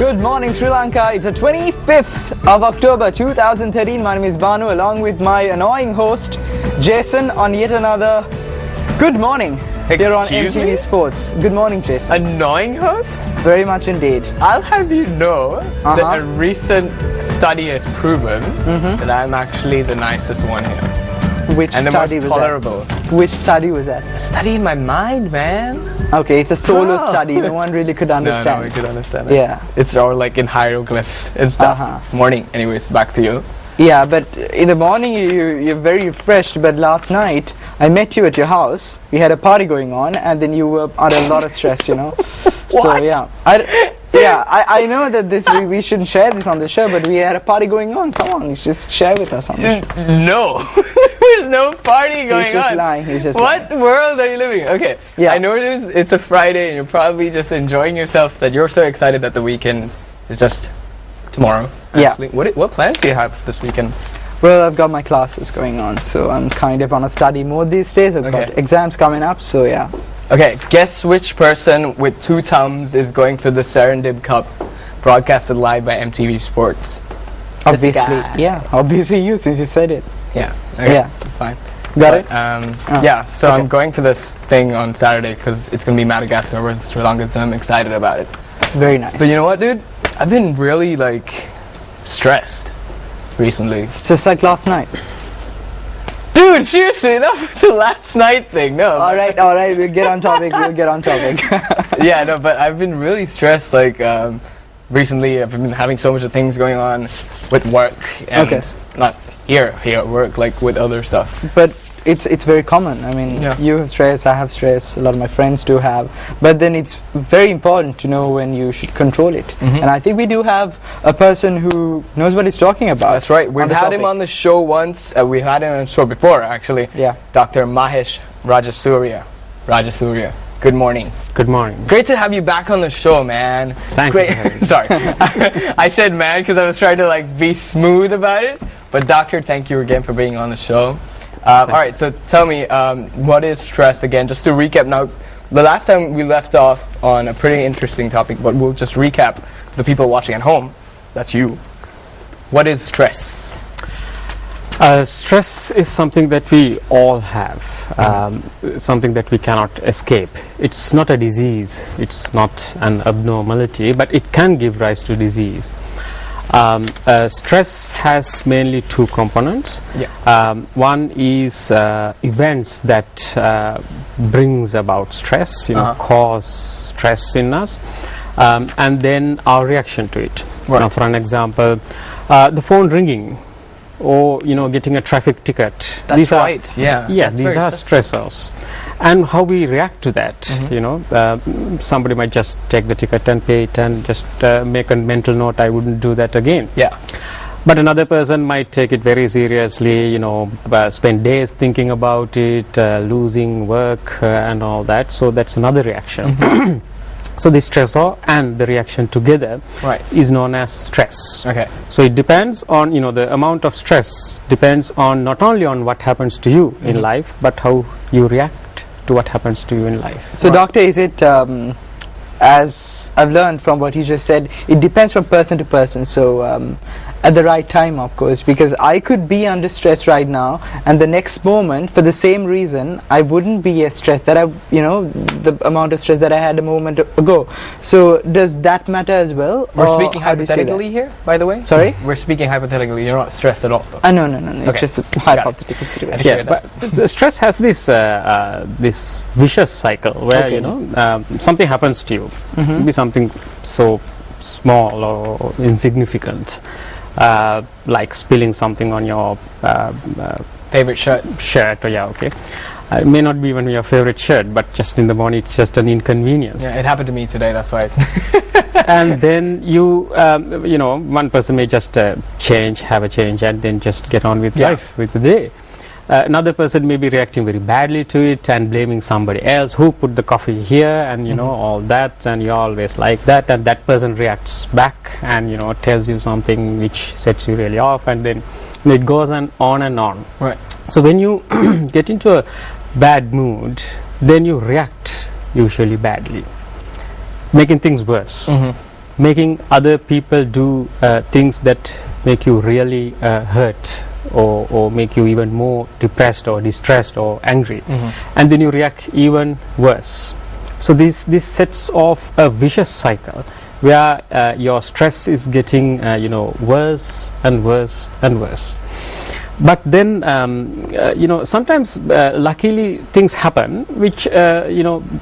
Good morning, Sri Lanka. It's the 25th of October 2013. My name is Banu, along with my annoying host, Jason, on yet another Good Morning here on MTV Sports. Good morning, Jason. Annoying host? Very much indeed. I'll have you know that a recent study has proven that I'm actually the nicest one here. Which and study the most was tolerable. That? Which study was that? A study in my mind, man. Okay, it's a solo study. No one really could understand. No, we could understand it. Yeah. It's all like in hieroglyphs and stuff. It's morning. Anyways, back to you. Yeah, but in the morning you're very refreshed, but last night I met you at your house. We had a party going on, and then you were under a lot of stress, you know. So yeah, I know that we shouldn't share this on the show, but we had a party going on. Come on, just share with us on the show. No, there's no party going on. He's just lying. He's just lying. What world are you living? Okay, yeah. I know it's a Friday and you're probably just enjoying yourself, that you're so excited that the weekend is just tomorrow. Actually. Yeah. What plans do you have this weekend? Well, I've got my classes going on, so I'm kind of on a study mode these days. I've got exams coming up, so yeah. Okay, guess which person with 2 thumbs is going for the Serendip Cup, broadcasted live by MTV Sports? Obviously, yeah. Obviously you, since you said it. Yeah. Okay. Yeah. Fine. Got it? Yeah, so I'm going for this thing on Saturday because it's going to be Madagascar versus Sri Lanka, so I'm excited about it. Very nice. But you know what, dude? I've been really, stressed recently. Just like last night. Dude, seriously, enough with the last night thing. No. Alright, we'll get on topic. Yeah, no, but I've been really stressed. Recently, I've been having so much of things going on with work, and not here at work, with other stuff. But it's very common. I mean, you have stress, I have stress, a lot of my friends do have. But then it's very important to know when you should control it. And I think we do have a person who knows what he's talking about. That's right. We've had him on the show once. We've had him on the show before, actually. Yeah. Dr. Mahesh Rajasurya. Good morning. Good morning. Great to have you back on the show, man. Thank you. Sorry. I said man because I was trying to be smooth about it. But doctor, thank you again for being on the show. Alright, so tell me, what is stress again? Just to recap now, the last time we left off on a pretty interesting topic, but we'll just recap the people watching at home. That's you. What is stress? Stress is something that we all have, something that we cannot escape. It's not a disease, it's not an abnormality, but it can give rise to disease. Stress has mainly 2 components. One is events that brings about stress, cause stress in us, and then our reaction to it. Now, for an example, the phone ringing, or getting a traffic ticket. That's right. Yeah. Yes, these are stressors, and how we react to that. Somebody might just take the ticket and pay it, and just make a mental note, I wouldn't do that again. Yeah. But another person might take it very seriously. Spend days thinking about it, losing work and all that. So that's another reaction. So the stressor and the reaction together is known as stress. Okay. So it depends on, the amount of stress depends on not only on what happens to you in life, but how you react to what happens to you in life. So doctor, is it, as I've learned from what you just said, it depends from person to person. So at the right time, of course, because I could be under stress right now, and the next moment, for the same reason, I wouldn't be as stressed that the amount of stress that I had a moment ago. So does that matter as well? We're speaking hypothetically here, by the way. Sorry? We're speaking hypothetically. You're not stressed at all. No. It's just a hypothetical situation. Yeah, but stress has this this vicious cycle where something happens to you. Maybe something so small or insignificant. Like spilling something on your favorite shirt. It may not be even your favorite shirt, but just in the morning it's just an inconvenience. Yeah, it happened to me today, that's why. And then one person may just have a change and then just get on with life, with the day. Another person may be reacting very badly to it and blaming somebody else who put the coffee here, and all that, and you're always like that, and that person reacts back and tells you something which sets you really off, and then it goes on and on. Right. So when you get into a bad mood, then you react usually badly, making things worse. making other people do things that make you really hurt, or make you even more depressed or distressed or angry, and then you react even worse. So this sets off a vicious cycle where your stress is getting worse and worse and worse. But then sometimes luckily things happen which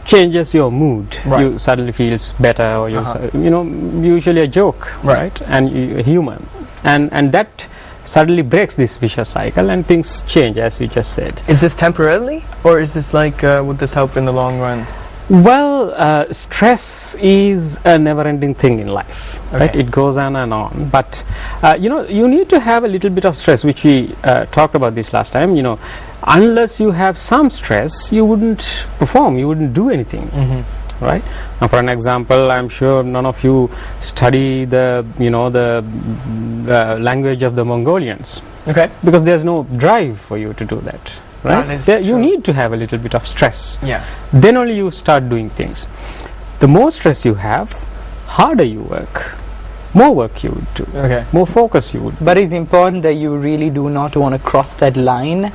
changes your mood. Right. You suddenly feels better, or usually a joke, right, and humor, and that suddenly breaks this vicious cycle and things change, as you just said. Is this temporarily, or is this like would this help in the long run? Well, stress is a never-ending thing in life, right? It goes on and on. But you need to have a little bit of stress, which we talked about this last time. Unless you have some stress, you wouldn't perform, you wouldn't do anything, right? Now, for an example, I'm sure none of you study the language of the Mongolians, because there's no drive for you to do that. Right? You need to have a little bit of stress. Yeah. Then only you start doing things. The more stress you have, harder you work, more work you would do, more focus you would do. But it's important that you really do not want to cross that line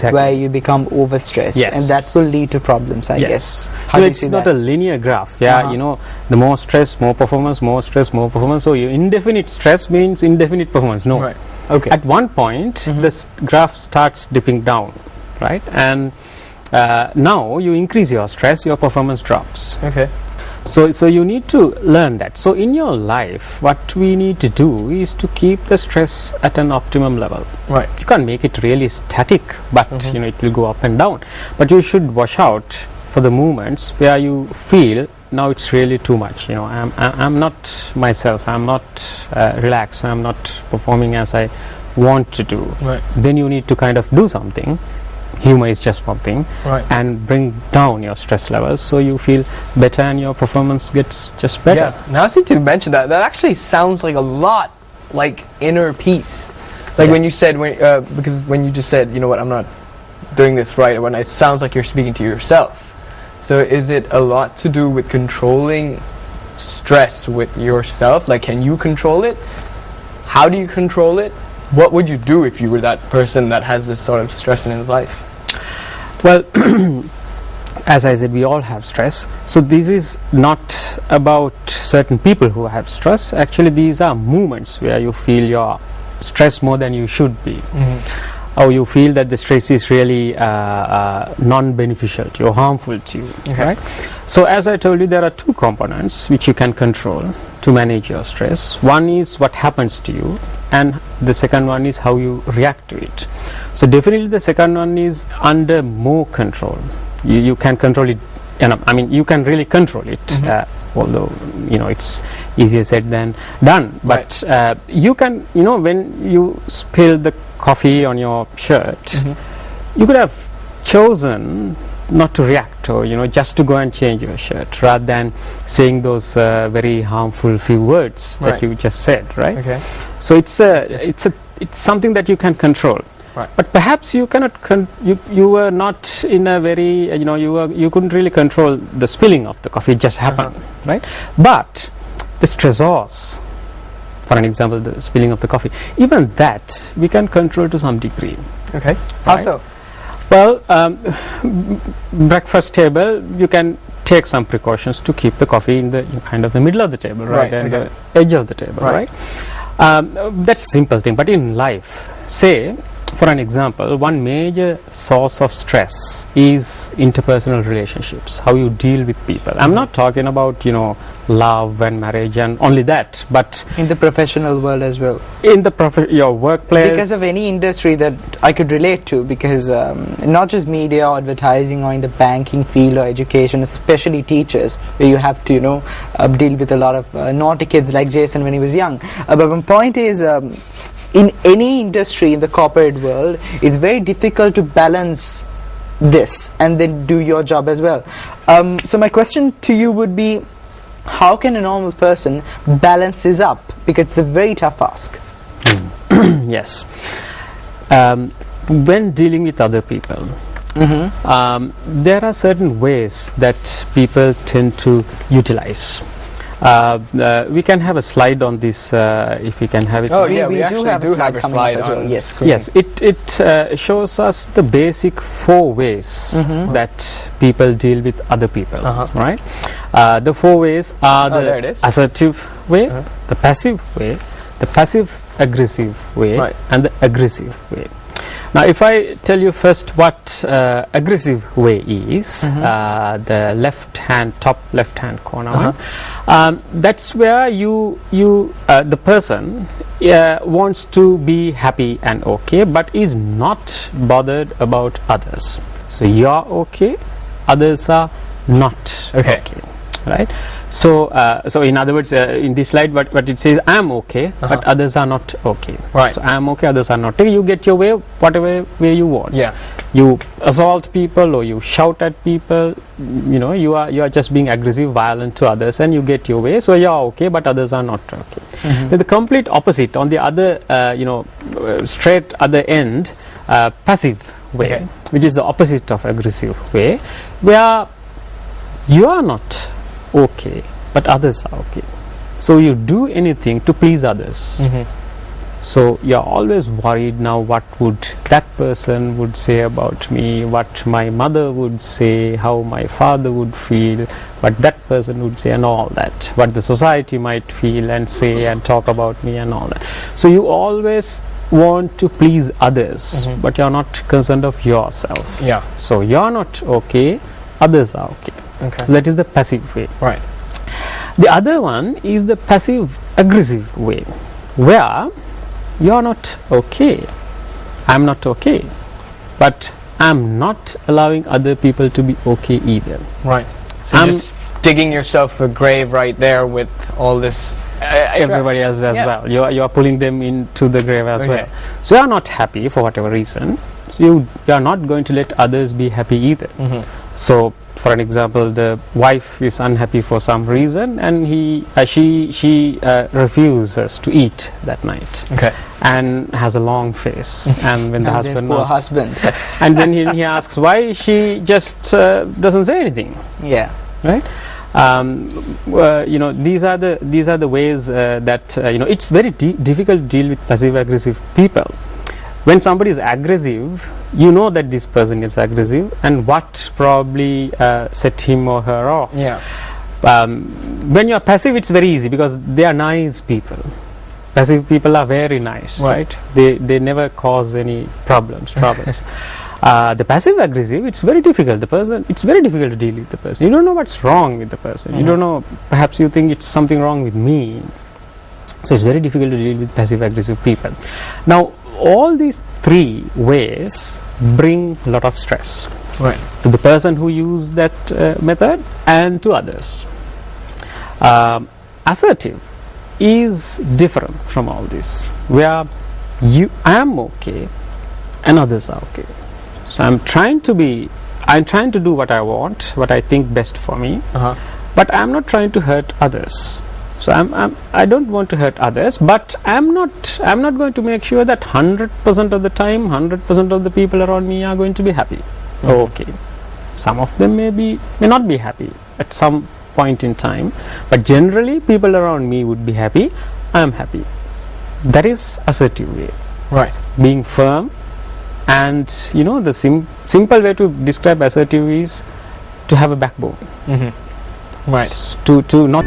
where you become overstressed, and that will lead to problems, I guess. How do you see not that? a linear graph. The more stress, more performance, more stress, more performance. So indefinite stress means indefinite performance. No. Right. At one point, the graph starts dipping down. Right, and now you increase your stress, your performance drops. So you need to learn that. So in your life, what we need to do is to keep the stress at an optimum level. Right. You can't make it really static, but it will go up and down. But you should watch out for the moments where you feel now it's really too much. I'm not myself. I'm not relaxed. I'm not performing as I want to do. Right. Then you need to kind of do something. Humor is just one thing, and bring down your stress levels so you feel better and your performance gets just better. Yeah. Now since you mentioned that actually sounds like a lot like inner peace. Like when you said, because when you just said, I'm not doing this right, when it sounds like you're speaking to yourself. So is it a lot to do with controlling stress with yourself? Like, can you control it? How do you control it? What would you do if you were that person that has this sort of stress in his life? Well, as I said, we all have stress. So this is not about certain people who have stress. Actually, these are moments where you feel your stress more than you should be. Or you feel that the stress is really non-beneficial to you, or harmful to you. Right? So as I told you, there are two components which you can control to manage your stress. One is what happens to you, and the second one is how you react to it. So definitely the second one is under more control. You can control it. You can really control it. Although it's easier said than done. But you can, when you spill the coffee on your shirt, you could have chosen not to react, or just to go and change your shirt, rather than saying those very harmful few words that you just said, right? So it's something that you can control. But perhaps you cannot. You were not in a very. You couldn't really control the spilling of the coffee. It just happened, right? But the stressors, for an example, the spilling of the coffee, even that we can control to some degree. How so? Well, breakfast table, you can take some precautions to keep the coffee in the kind of the middle of the table, right, and the edge of the table, right? That's a simple thing. But in life, say, for an example, one major source of stress is interpersonal relationships, how you deal with people. I'm not talking about, love and marriage and only that, but in the professional world as well. In the your workplace. Because of any industry that I could relate to, because not just media or advertising or in the banking field or education, especially teachers, where you have to, deal with a lot of naughty kids like Jason when he was young. But my point is, in any industry in the corporate world, it's very difficult to balance this and then do your job as well. So my question to you would be, how can a normal person balance this up? Because it's a very tough ask. Yes. When dealing with other people, there are certain ways that people tend to utilize. We can have a slide on this if we can have it. Oh We- yeah, we we do actually have a do slide have a coming up slide as well, on yes. screen. Yes, it shows us the basic 4 ways that people deal with other people, right? The 4 ways are there it the is. assertive way, the passive way, the passive aggressive way, Right. and the aggressive way. Now, if I tell you first what aggressive way is, the top left hand corner one, that's where the person wants to be happy and okay, but is not bothered about others. So you're okay, others are not Okay. right? So in other words, in this slide what it says, I'm okay, but others are not okay. Right. So I'm okay, others are not okay. You get your way, whatever way you want. Yeah. You assault people or you shout at people, you are just being aggressive, violent to others, and you get your way. So you're okay, but others are not okay. Then the complete opposite, on the other straight other end, passive way, which is the opposite of aggressive way, where you are not okay, but others are okay. So you do anything to please others. So you're always worried now, what would that person would say about me, what my mother would say, how my father would feel, what that person would say, and all that, what the society might feel and say and talk about me and all that. So you always want to please others, but you're not concerned of yourself. Yeah. So you're not okay, others are okay. Okay. So that is the passive way. Right. The other one is the passive aggressive way, where you're not okay, I'm not okay, but I'm not allowing other people to be okay either. Right. So just digging yourself a grave right there with all this. Everybody else as Yeah. well. You are pulling them into the grave as Okay. well. So you are not happy for whatever reason. So you are not going to let others be happy either. So, for an example, the wife is unhappy for some reason, and she refuses to eat that night, Okay. and has a long face. And when the And husband poor asks, husband. and then he asks why, she just doesn't say anything, Yeah. right? These are the ways that it's very difficult to deal with passive aggressive people. When somebody is aggressive, you know that this person is aggressive, and what probably set him or her off. Yeah. When you are passive, it's very easy because they are nice people. Passive people are very nice, right? They never cause any problems. The passive aggressive, it's very difficult. It's very difficult to deal with the person. You don't know what's wrong with the person. You don't know. Perhaps you think it's something wrong with me. So it's very difficult to deal with passive aggressive people. Now, all these 3 ways bring a lot of stress, Right. to the person who used that method and to others. Assertive is different from all this, where I'm okay and others are okay. So I'm trying to do what I want, what I think best for me, but I'm not trying to hurt others. So I don't want to hurt others, but I'm not going to make sure that 100% of the time, 100% of the people around me are going to be happy. Okay, some of them may not be happy at some point in time, but generally people around me would be happy. I'm happy. That is assertive way. Right. Being firm, and the simple way to describe assertive is to have a backbone. Right. To not